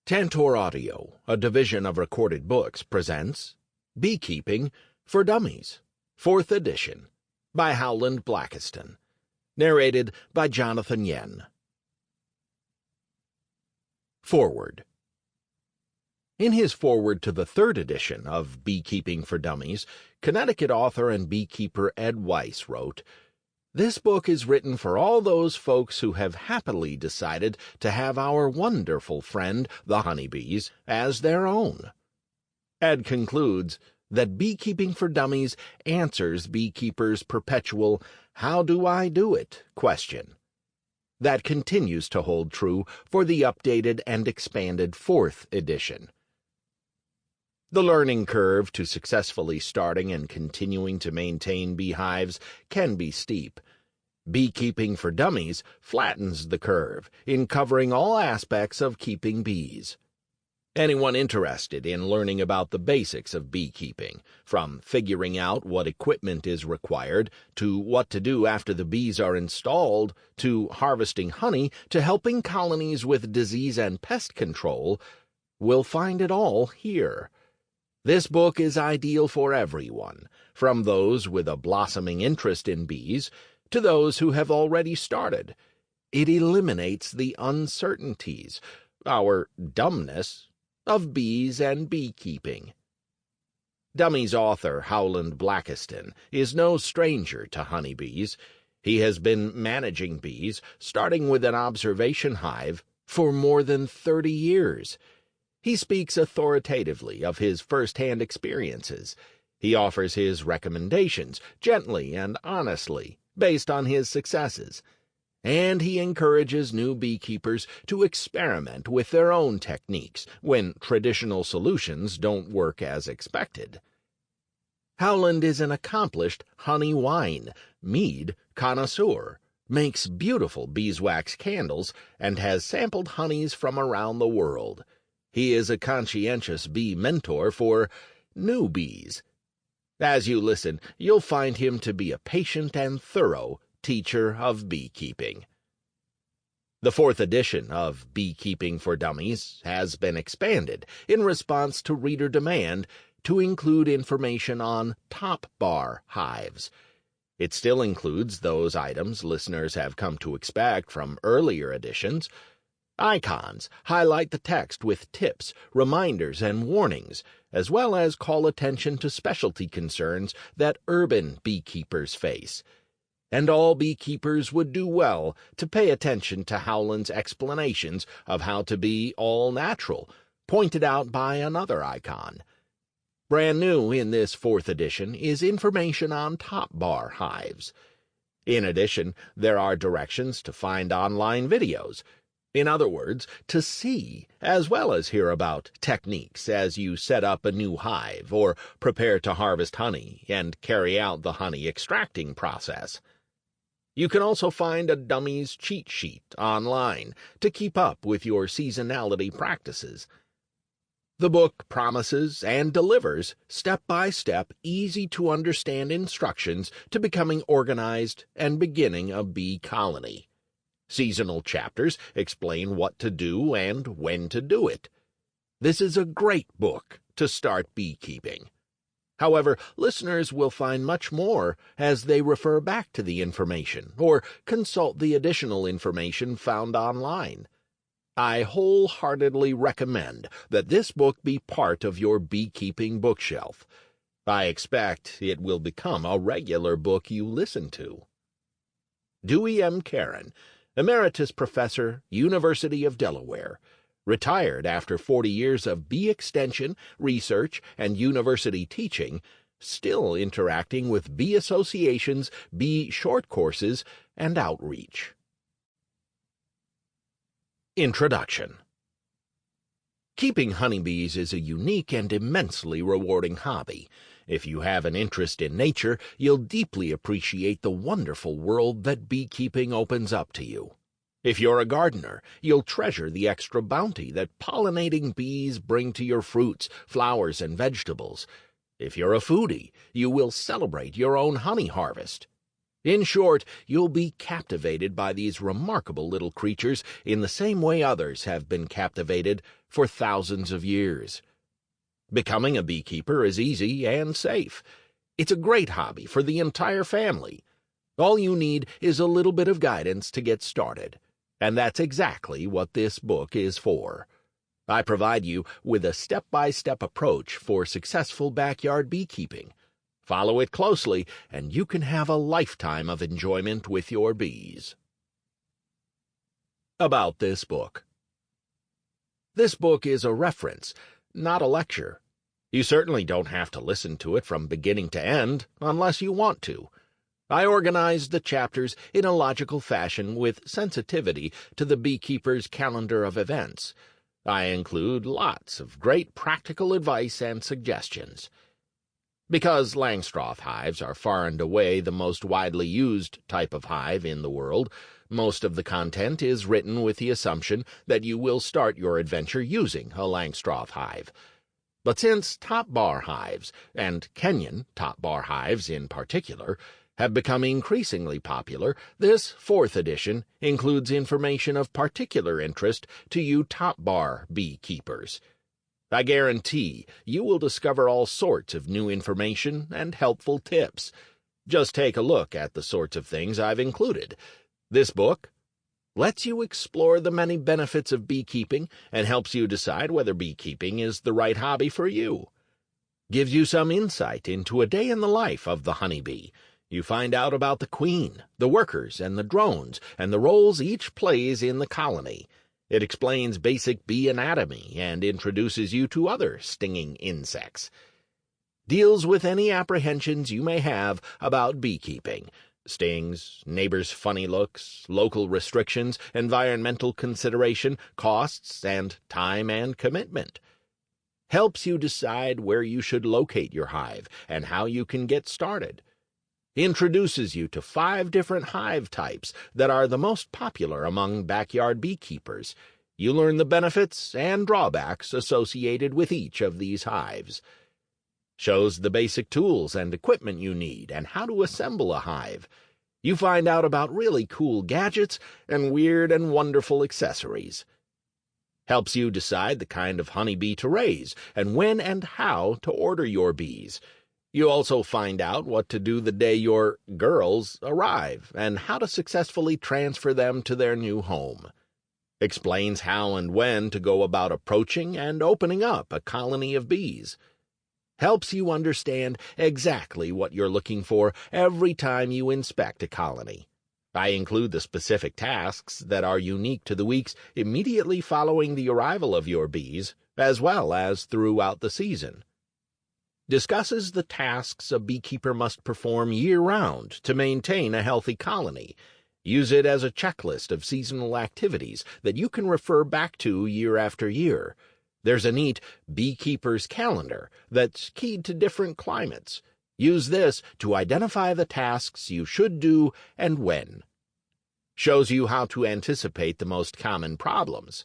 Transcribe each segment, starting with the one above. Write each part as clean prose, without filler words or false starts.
Tantor Audio, a division of Recorded Books, presents Beekeeping for Dummies, 4th edition, by Howland Blackiston, narrated by Jonathan Yen. Foreword. In his foreword to the 3rd edition of Beekeeping for Dummies, Connecticut author and beekeeper Ed Weiss wrote, "This book is written for all those folks who have happily decided to have our wonderful friend, the honeybees, as their own." Ed concludes that Beekeeping for Dummies answers beekeepers' perpetual "how do I do it?" question. That continues to hold true for the updated and expanded 4th edition. The learning curve to successfully starting and continuing to maintain beehives can be steep. Beekeeping for Dummies flattens the curve in covering all aspects of keeping bees. Anyone interested in learning about the basics of beekeeping, from figuring out what equipment is required, to what to do after the bees are installed, to harvesting honey, to helping colonies with disease and pest control, will find it all here. This book is ideal for everyone, from those with a blossoming interest in bees to those who have already started. It eliminates the uncertainties, our dumbness, of bees and beekeeping. Dummies author Howland Blackiston is no stranger to honeybees. He has been managing bees, starting with an observation hive, for more than 30 years. He speaks authoritatively of his first-hand experiences. He offers his recommendations gently and honestly, based on his successes. And he encourages new beekeepers to experiment with their own techniques when traditional solutions don't work as expected. Howland is an accomplished honey wine, mead connoisseur, makes beautiful beeswax candles, and has sampled honeys from around the world. He is a conscientious bee mentor for newbies. As you listen, you'll find him to be a patient and thorough teacher of beekeeping. The 4th edition of Beekeeping for Dummies has been expanded in response to reader demand to include information on top bar hives. It still includes those items listeners have come to expect from earlier editions. Icons highlight the text with tips, reminders, and warnings, as well as call attention to specialty concerns that urban beekeepers face. And all beekeepers would do well to pay attention to Howland's explanations of how to be all-natural, pointed out by another icon. Brand new in this 4th edition is information on top bar hives. In addition, there are directions to find online videos. In other words, to see as well as hear about techniques as you set up a new hive or prepare to harvest honey and carry out the honey extracting process. You can also find a Dummies cheat sheet online to keep up with your seasonality practices. The book promises and delivers step-by-step, easy-to-understand instructions to becoming organized and beginning a bee colony. Seasonal chapters explain what to do and when to do it. This is a great book to start beekeeping. However, listeners will find much more as they refer back to the information or consult the additional information found online. I wholeheartedly recommend that this book be part of your beekeeping bookshelf. I expect it will become a regular book you listen to. Dewey M. Karen, Emeritus Professor, University of Delaware, retired after 40 years of bee extension, research, and university teaching, still interacting with bee associations, bee short courses, and outreach. Introduction. Keeping honeybees is a unique and immensely rewarding hobby. If you have an interest in nature, you'll deeply appreciate the wonderful world that beekeeping opens up to you. If you're a gardener, you'll treasure the extra bounty that pollinating bees bring to your fruits, flowers, and vegetables. If you're a foodie, you will celebrate your own honey harvest. In short, you'll be captivated by these remarkable little creatures in the same way others have been captivated for thousands of years. Becoming a beekeeper is easy and safe. It's a great hobby for the entire family. All you need is a little bit of guidance to get started, and that's exactly what this book is for. I provide you with a step-by-step approach for successful backyard beekeeping. Follow it closely, and you can have a lifetime of enjoyment with your bees. About this book. This book is a reference, not a lecture. You certainly don't have to listen to it from beginning to end, unless you want to. I organized the chapters in a logical fashion with sensitivity to the beekeeper's calendar of events. I include lots of great practical advice and suggestions. Because Langstroth hives are far and away the most widely used type of hive in the world, most of the content is written with the assumption that you will start your adventure using a Langstroth hive. But since top bar hives, and Kenyan top bar hives in particular, have become increasingly popular, this 4th edition includes information of particular interest to you top bar beekeepers. I guarantee you will discover all sorts of new information and helpful tips. Just take a look at the sorts of things I've included. This book lets you explore the many benefits of beekeeping and helps you decide whether beekeeping is the right hobby for you. Gives you some insight into a day in the life of the honeybee. You find out about the queen, the workers, and the drones, and the roles each plays in the colony. It explains basic bee anatomy and introduces you to other stinging insects. Deals with any apprehensions you may have about beekeeping. Stings, neighbors' funny looks, local restrictions, environmental consideration, costs, and time and commitment. Helps you decide where you should locate your hive and how you can get started. Introduces you to 5 different hive types that are the most popular among backyard beekeepers. You learn the benefits and drawbacks associated with each of these hives. Shows the basic tools and equipment you need and how to assemble a hive. You find out about really cool gadgets and weird and wonderful accessories. Helps you decide the kind of honeybee to raise and when and how to order your bees. You also find out what to do the day your girls arrive and how to successfully transfer them to their new home. Explains how and when to go about approaching and opening up a colony of bees. Helps you understand exactly what you're looking for every time you inspect a colony. I include the specific tasks that are unique to the weeks immediately following the arrival of your bees, as well as throughout the season. Discusses the tasks a beekeeper must perform year-round to maintain a healthy colony. Use it as a checklist of seasonal activities that you can refer back to year after year. There's a neat beekeeper's calendar that's keyed to different climates. Use this to identify the tasks you should do and when. Shows you how to anticipate the most common problems.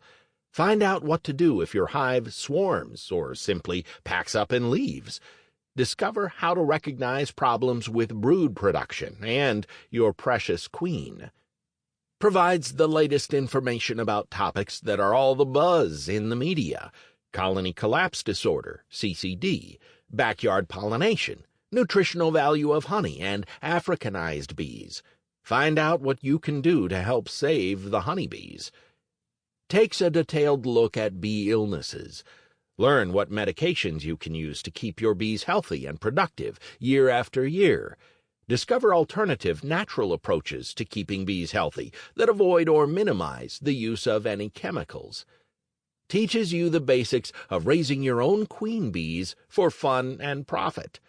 Find out what to do if your hive swarms or simply packs up and leaves. Discover how to recognize problems with brood production and your precious queen. Provides the latest information about topics that are all the buzz in the media. Colony collapse disorder, CCD, backyard pollination, nutritional value of honey, and Africanized bees. Find out what you can do to help save the honeybees. Takes a detailed look at bee illnesses. Learn what medications you can use to keep your bees healthy and productive year after year. Discover alternative natural approaches to keeping bees healthy that avoid or minimize the use of any chemicals. Teaches you the basics of raising your own queen bees for fun and profit.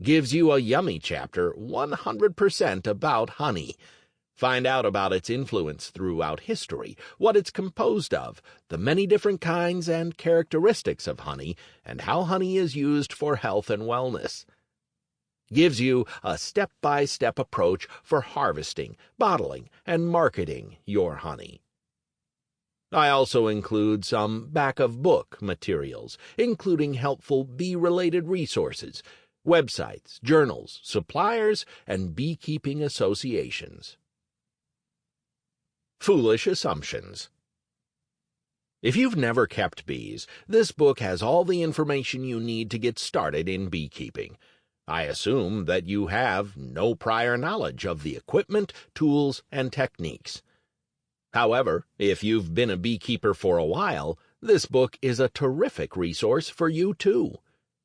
Gives you a yummy chapter 100% about honey. Find out about its influence throughout history, what it's composed of, the many different kinds and characteristics of honey, and how honey is used for health and wellness. Gives you a step-by-step approach for harvesting, bottling, and marketing your honey. I also include some back-of-book materials, including helpful bee-related resources, websites, journals, suppliers, and beekeeping associations. Foolish Assumptions. If you've never kept bees, this book has all the information you need to get started in beekeeping. I assume that you have no prior knowledge of the equipment, tools, and techniques. However, if you've been a beekeeper for a while, this book is a terrific resource for you too.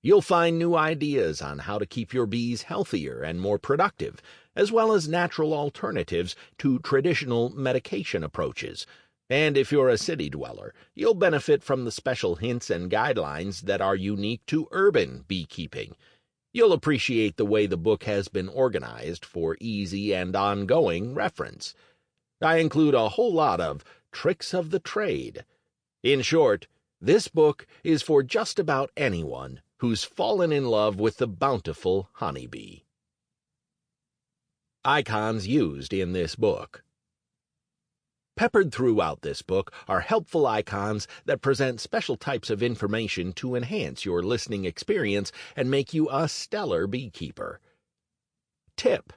You'll find new ideas on how to keep your bees healthier and more productive, as well as natural alternatives to traditional medication approaches. And if you're a city dweller, you'll benefit from the special hints and guidelines that are unique to urban beekeeping. You'll appreciate the way the book has been organized for easy and ongoing reference. I include a whole lot of tricks of the trade. In short, this book is for just about anyone who's fallen in love with the bountiful honeybee. Icons used in this book. Peppered throughout this book are helpful icons that present special types of information to enhance your listening experience and make you a stellar beekeeper. Tip.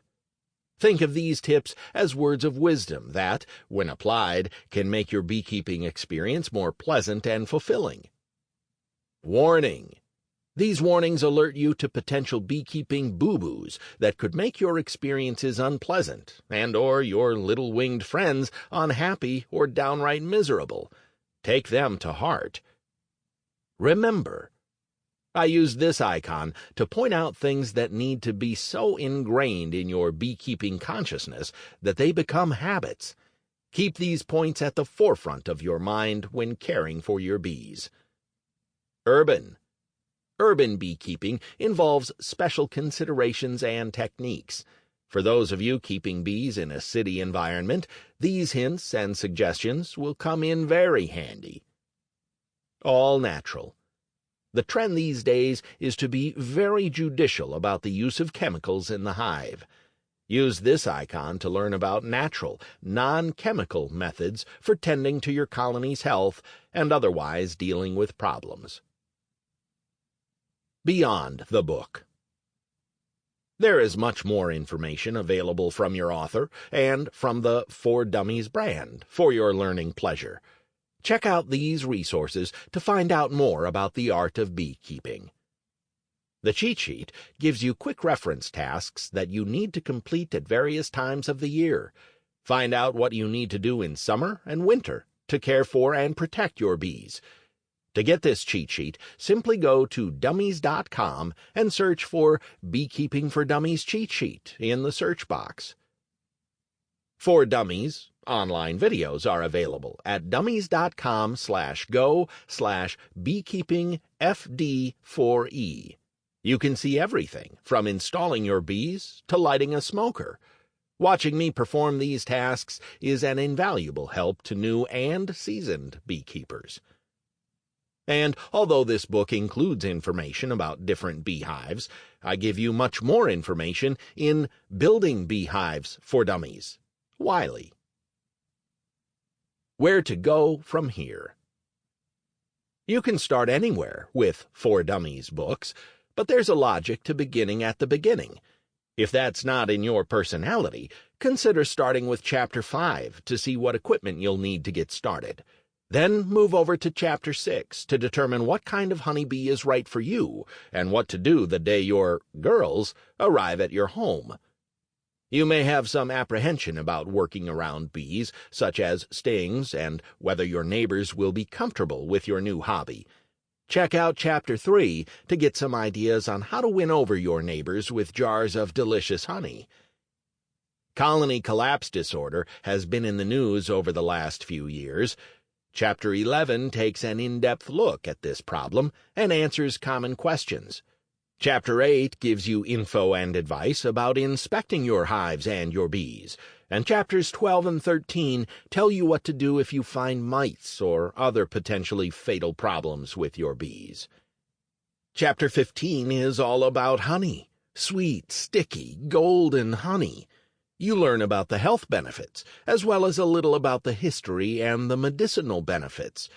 Think of these tips as words of wisdom that, when applied, can make your beekeeping experience more pleasant and fulfilling. Warning. These warnings alert you to potential beekeeping boo-boos that could make your experiences unpleasant and/or your little winged friends unhappy or downright miserable. Take them to heart. Remember. I use this icon to point out things that need to be so ingrained in your beekeeping consciousness that they become habits. Keep these points at the forefront of your mind when caring for your bees. Urban. Urban beekeeping involves special considerations and techniques. For those of you keeping bees in a city environment, these hints and suggestions will come in very handy. All natural. The trend these days is to be very judicial about the use of chemicals in the hive. Use this icon to learn about natural, non-chemical methods for tending to your colony's health and otherwise dealing with problems. Beyond the book. There is much more information available from your author and from the For Dummies brand for your learning pleasure. Check out these resources to find out more about the art of beekeeping. The cheat sheet gives you quick reference tasks that you need to complete at various times of the year. Find out what you need to do in summer and winter to care for and protect your bees. To get this cheat sheet, simply go to Dummies.com and search for Beekeeping for Dummies cheat sheet in the search box. For Dummies, online videos are available at dummies.com/go/beekeepingfd4e. You can see everything from installing your bees to lighting a smoker. Watching me perform these tasks is an invaluable help to new and seasoned beekeepers. And although this book includes information about different beehives, I give you much more information in Building Beehives for Dummies. Wiley. Where to go from here. You can start anywhere with For Dummies books, but there's a logic to beginning at the beginning. If that's not in your personality, consider starting with Chapter 5 to see what equipment you'll need to get started. Then move over to Chapter 6 to determine what kind of honeybee is right for you and what to do the day your girls arrive at your home. You may have some apprehension about working around bees, such as stings and whether your neighbors will be comfortable with your new hobby. Check out Chapter 3 to get some ideas on how to win over your neighbors with jars of delicious honey. Colony collapse disorder has been in the news over the last few years. Chapter 11 takes an in-depth look at this problem and answers common questions. Chapter 8 gives you info and advice about inspecting your hives and your bees, and Chapters 12 and 13 tell you what to do if you find mites or other potentially fatal problems with your bees. Chapter 15 is all about honey, sweet, sticky, golden honey. You learn about the health benefits, as well as a little about the history and the medicinal benefits.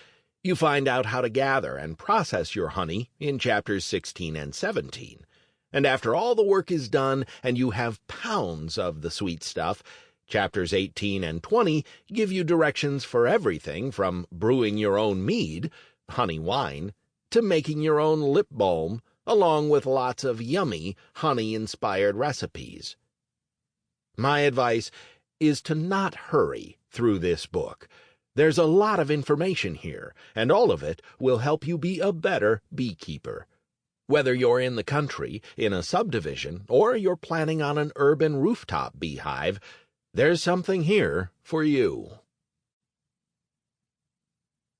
You find out how to gather and process your honey in Chapters 16 and 17. And after all the work is done and you have pounds of the sweet stuff, chapters 18 and 20 give you directions for everything from brewing your own mead, honey wine, to making your own lip balm, along with lots of yummy honey-inspired recipes. My advice is to not hurry through this book. There's a lot of information here, and all of it will help you be a better beekeeper. Whether you're in the country, in a subdivision, or you're planning on an urban rooftop beehive, there's something here for you.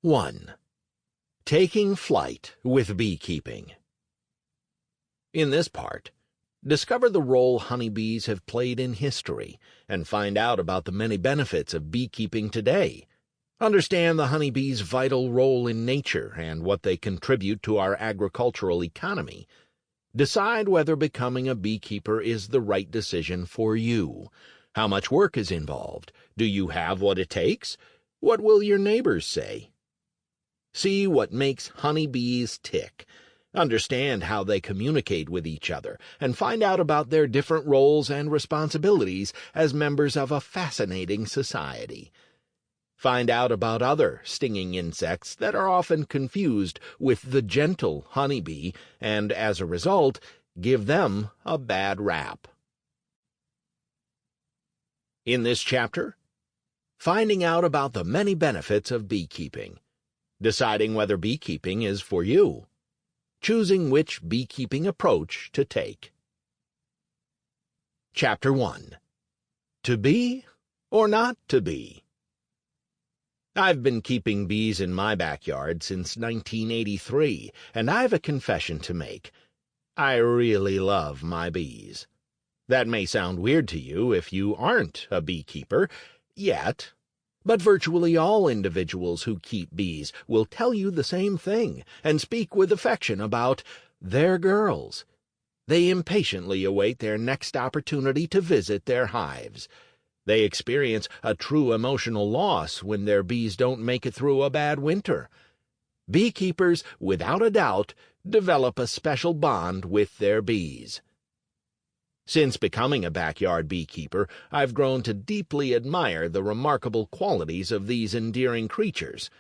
1. Taking flight with beekeeping. In this part, discover the role honeybees have played in history and find out about the many benefits of beekeeping today. Understand the honeybee's vital role in nature and what they contribute to our agricultural economy. Decide whether becoming a beekeeper is the right decision for you. How much work is involved? Do you have what it takes? What will your neighbors say? See what makes honeybees tick. Understand how they communicate with each other, and find out about their different roles and responsibilities as members of a fascinating society. Find out about other stinging insects that are often confused with the gentle honeybee, and as a result, give them a bad rap. In this chapter, finding out about the many benefits of beekeeping, deciding whether beekeeping is for you, choosing which beekeeping approach to take. Chapter 1. To be or not to be? I've been keeping bees in my backyard since 1983, and I've a confession to make. I really love my bees. That may sound weird to you if you aren't a beekeeper yet, but virtually all individuals who keep bees will tell you the same thing and speak with affection about their girls. They impatiently await their next opportunity to visit their hives. They experience a true emotional loss when their bees don't make it through a bad winter. Beekeepers, without a doubt, develop a special bond with their bees. Since becoming a backyard beekeeper, I've grown to deeply admire the remarkable qualities of these endearing creatures.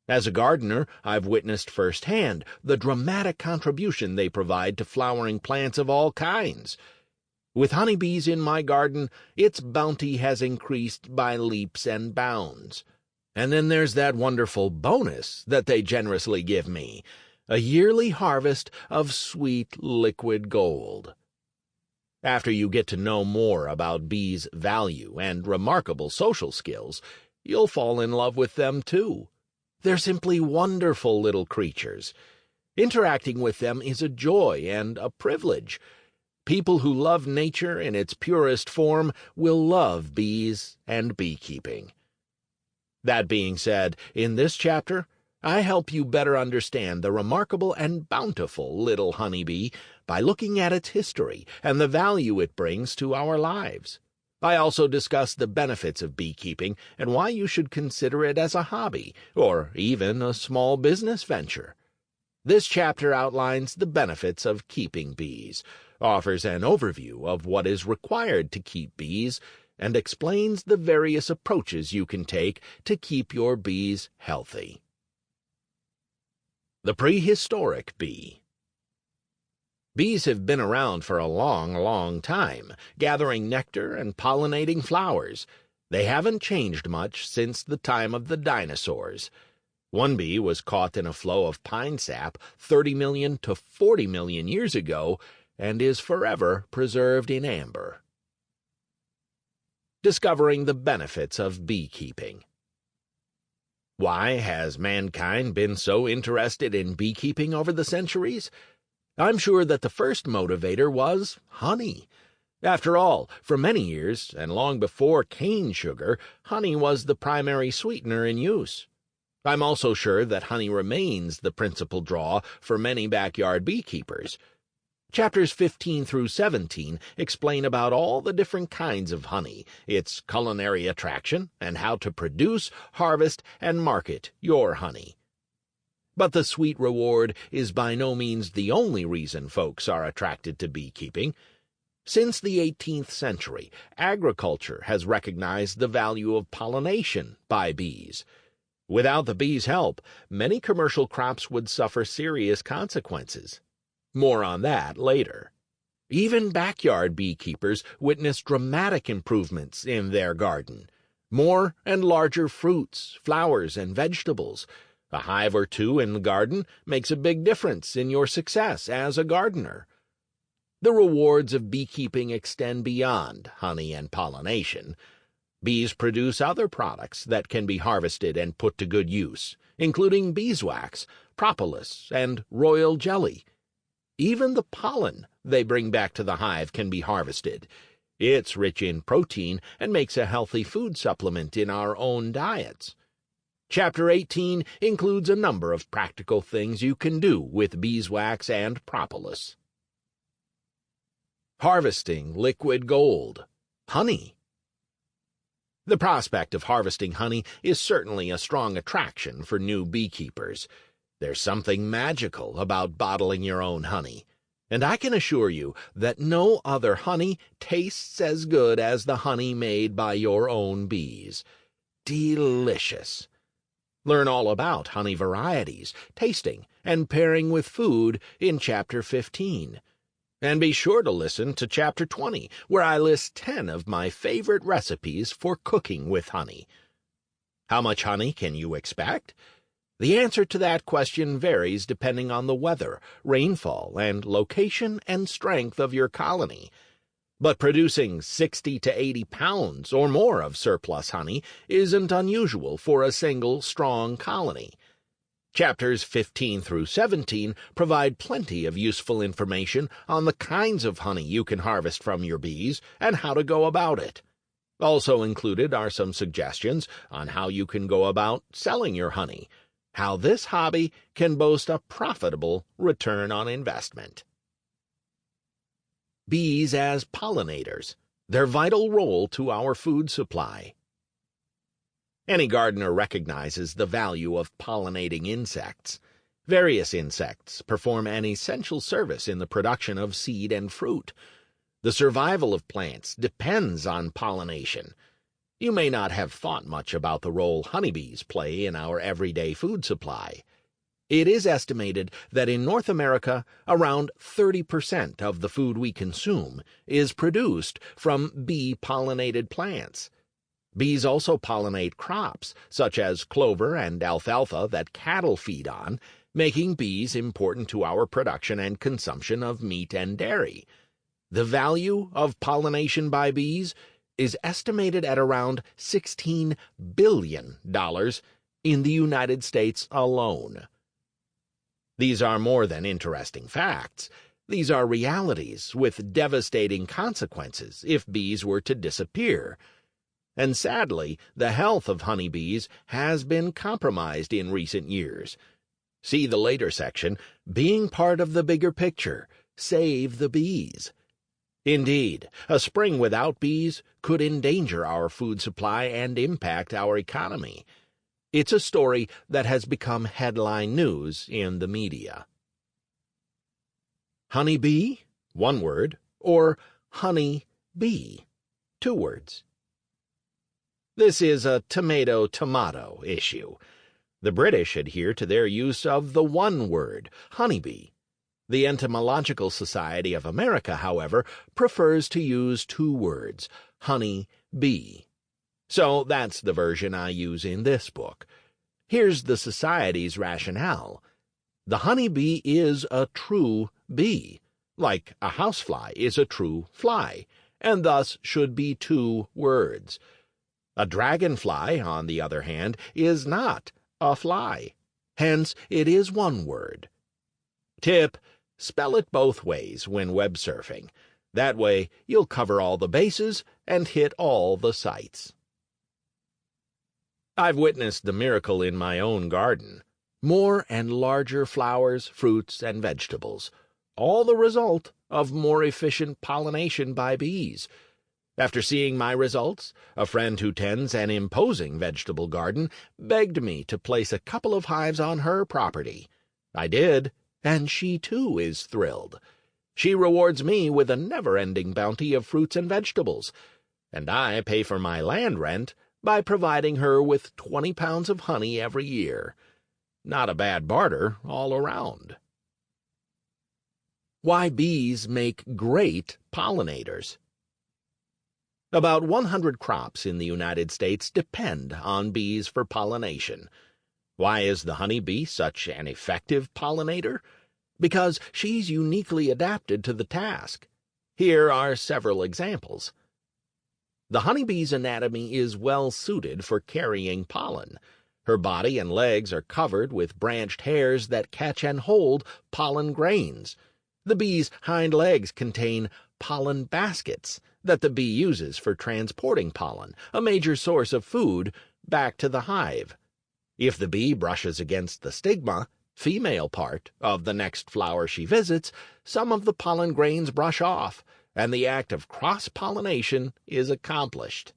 As a gardener, I've witnessed firsthand the dramatic contribution they provide to flowering plants of all kinds. With honeybees in my garden, its bounty has increased by leaps and bounds. And then there's that wonderful bonus that they generously give me, a yearly harvest of sweet liquid gold. After you get to know more about bees' value and remarkable social skills, you'll fall in love with them too. They're simply wonderful little creatures. Interacting with them is a joy and a privilege. People who love nature in its purest form will love bees and beekeeping. That being said, in this chapter, I help you better understand the remarkable and bountiful little honeybee by looking at its history and the value it brings to our lives. I also discuss the benefits of beekeeping and why you should consider it as a hobby or even a small business venture. This chapter outlines the benefits of keeping bees, offers an overview of what is required to keep bees, and explains the various approaches you can take to keep your bees healthy. The prehistoric bee. Bees have been around for a long, long time, gathering nectar and pollinating flowers. They haven't changed much since the time of the dinosaurs. One bee was caught in a flow of pine sap 30 million to 40 million years ago and is forever preserved in amber. Discovering the benefits of beekeeping. Why has mankind been so interested in beekeeping over the centuries? I'm sure that the first motivator was honey. After all, for many years, and long before cane sugar, honey was the primary sweetener in use. I'm also sure that honey remains the principal draw for many backyard beekeepers. Chapters 15 through 17 explain about all the different kinds of honey, its culinary attraction, and how to produce, harvest, and market your honey. But the sweet reward is by no means the only reason folks are attracted to beekeeping. Since the 18th century, agriculture has recognized the value of pollination by bees. Without the bees' help, many commercial crops would suffer serious consequences. More on that later. Even backyard beekeepers witness dramatic improvements in their garden. More and larger fruits, flowers, and vegetables. A hive or two in the garden makes a big difference in your success as a gardener. The rewards of beekeeping extend beyond honey and pollination. Bees produce other products that can be harvested and put to good use, including beeswax, propolis, and royal jelly. Even the pollen they bring back to the hive can be harvested. It's rich in protein and makes a healthy food supplement in our own diets. Chapter 18 includes a number of practical things you can do with beeswax and propolis. Harvesting liquid gold, honey. The prospect of harvesting honey is certainly a strong attraction for new beekeepers. There's something magical about bottling your own honey, and I can assure you that no other honey tastes as good as the honey made by your own bees. Delicious. Learn all about honey varieties, tasting, and pairing with food in Chapter 15. And be sure to listen to Chapter 20, where I list 10 of my favorite recipes for cooking with honey. How much honey can you expect? The answer to that question varies depending on the weather, rainfall, and location and strength of your colony. But producing 60 to 80 pounds or more of surplus honey isn't unusual for a single strong colony. Chapters 15 through 17 provide plenty of useful information on the kinds of honey you can harvest from your bees and how to go about it. Also included are some suggestions on how you can go about selling your honey, how this hobby can boast a profitable return on investment. Bees as pollinators, their vital role to our food supply. Any gardener recognizes the value of pollinating insects. Various insects perform an essential service in the production of seed and fruit. The survival of plants depends on pollination. You may not have thought much about the role honeybees play in our everyday food supply. It is estimated that in North America, around 30% of the food we consume is produced from bee-pollinated plants. Bees also pollinate crops, such as clover and alfalfa that cattle feed on, making bees important to our production and consumption of meat and dairy. The value of pollination by bees is estimated at around $16 billion in the United States alone. These are more than interesting facts. These are realities with devastating consequences if bees were to disappear. And sadly, the health of honeybees has been compromised in recent years. See the later section, Being Part of the Bigger Picture, Save the Bees. Indeed, a spring without bees could endanger our food supply and impact our economy. It's a story that has become headline news in the media. Honeybee, one word, or honey-bee, two words. This is a tomato-tomato issue. The British adhere to their use of the one word, honeybee. The Entomological Society of America, however, prefers to use two words, honey-bee. So that's the version I use in this book. Here's the Society's rationale. The honeybee is a true bee, like a housefly is a true fly, and thus should be two words. A dragonfly, on the other hand, is not a fly. Hence, it is one word. Tip: spell it both ways when web surfing. That way, you'll cover all the bases and hit all the sites. I've witnessed the miracle in my own garden. More and larger flowers, fruits, and vegetables, all the result of more efficient pollination by bees. After seeing my results, a friend who tends an imposing vegetable garden begged me to place a couple of hives on her property. I did, and she too is thrilled. She rewards me with a never-ending bounty of fruits and vegetables, and I pay for my land rent by providing her with 20 pounds of honey every year. Not a bad barter all around. Why bees make great pollinators. About 100 crops in the United States depend on bees for pollination. Why is the honeybee such an effective pollinator? Because she's uniquely adapted to the task. Here are several examples. The honeybee's anatomy is well suited for carrying pollen. Her body and legs are covered with branched hairs that catch and hold pollen grains. The bee's hind legs contain pollen baskets that the bee uses for transporting pollen, a major source of food, back to the hive. If the bee brushes against the stigma, female part, of the next flower she visits, some of the pollen grains brush off, and the act of cross-pollination is accomplished.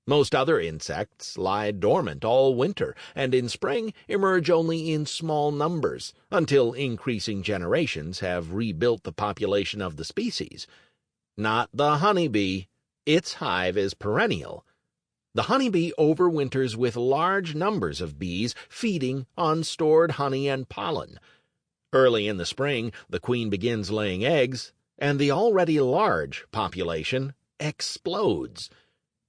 Most other insects lie dormant all winter, and in spring emerge only in small numbers, until increasing generations have rebuilt the population of the species. Not the honeybee. Its hive is perennial. The honeybee overwinters with large numbers of bees feeding on stored honey and pollen. Early in the spring, the queen begins laying eggs, and the already large population explodes.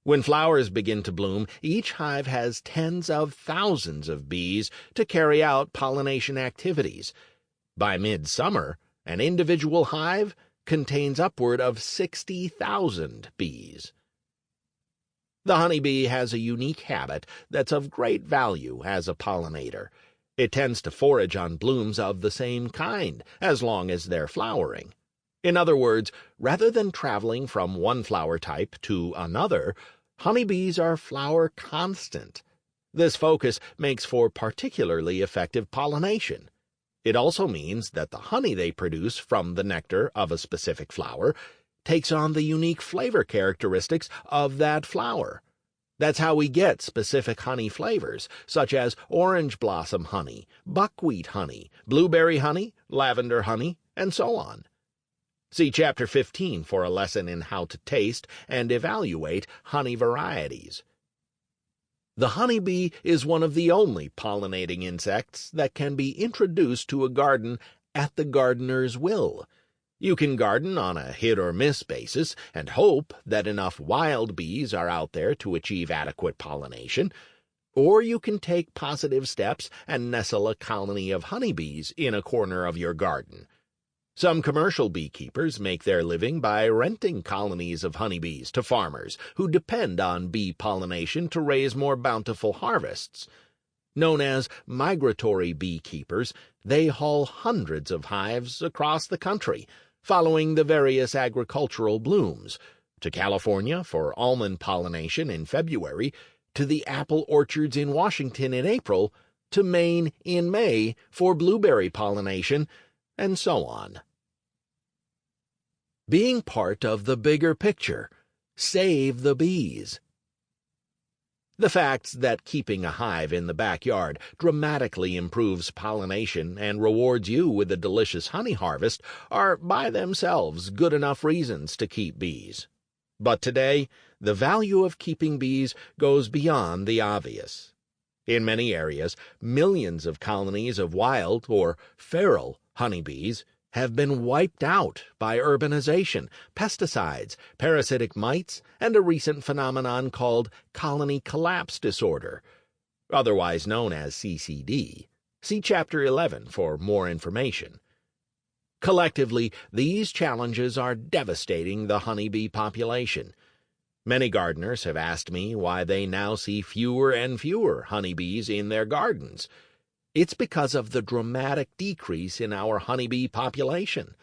When flowers begin to bloom, each hive has tens of thousands of bees to carry out pollination activities. By midsummer, an individual hive contains upward of 60,000 bees. The honeybee has a unique habit that's of great value as a pollinator. It tends to forage on blooms of the same kind, as long as they're flowering. In other words, rather than traveling from one flower type to another, honeybees are flower constant. This focus makes for particularly effective pollination. It also means that the honey they produce from the nectar of a specific flower takes on the unique flavor characteristics of that flower. That's how we get specific honey flavors, such as orange blossom honey, buckwheat honey, blueberry honey, lavender honey, and so on. See Chapter 15 for a lesson in how to taste and evaluate honey varieties. The honeybee is one of the only pollinating insects that can be introduced to a garden at the gardener's will. You can garden on a hit-or-miss basis and hope that enough wild bees are out there to achieve adequate pollination, or you can take positive steps and nestle a colony of honeybees in a corner of your garden. Some commercial beekeepers make their living by renting colonies of honeybees to farmers who depend on bee pollination to raise more bountiful harvests. Known as migratory beekeepers, they haul hundreds of hives across the country, following the various agricultural blooms, to California for almond pollination in February, to the apple orchards in Washington in April, to Maine in May for blueberry pollination, and so on. Being part of the bigger picture. Save the bees. The facts that keeping a hive in the backyard dramatically improves pollination and rewards you with a delicious honey harvest are by themselves good enough reasons to keep bees. But today, the value of keeping bees goes beyond the obvious. In many areas, millions of colonies of wild or feral honeybees have been wiped out by urbanization, pesticides, parasitic mites, and a recent phenomenon called colony collapse disorder, otherwise known as CCD. See Chapter 11 for more information. Collectively, these challenges are devastating the honeybee population. Many gardeners have asked me why they now see fewer and fewer honeybees in their gardens. It's because of the dramatic decrease in our honeybee population.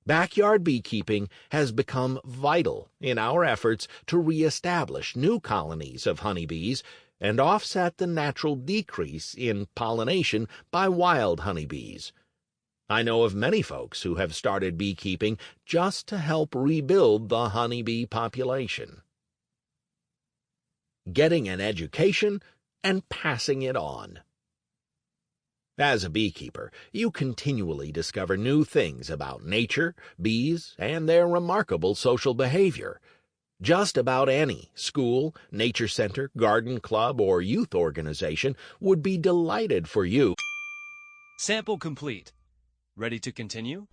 Backyard beekeeping has become vital in our efforts to reestablish new colonies of honeybees and offset the natural decrease in pollination by wild honeybees. I know of many folks who have started beekeeping just to help rebuild the honeybee population. Getting an education and passing it on. As a beekeeper, you continually discover new things about nature, bees, and their remarkable social behavior. Just about any school, nature center, garden club, or youth organization would be delighted for you. Sample complete. Ready to continue?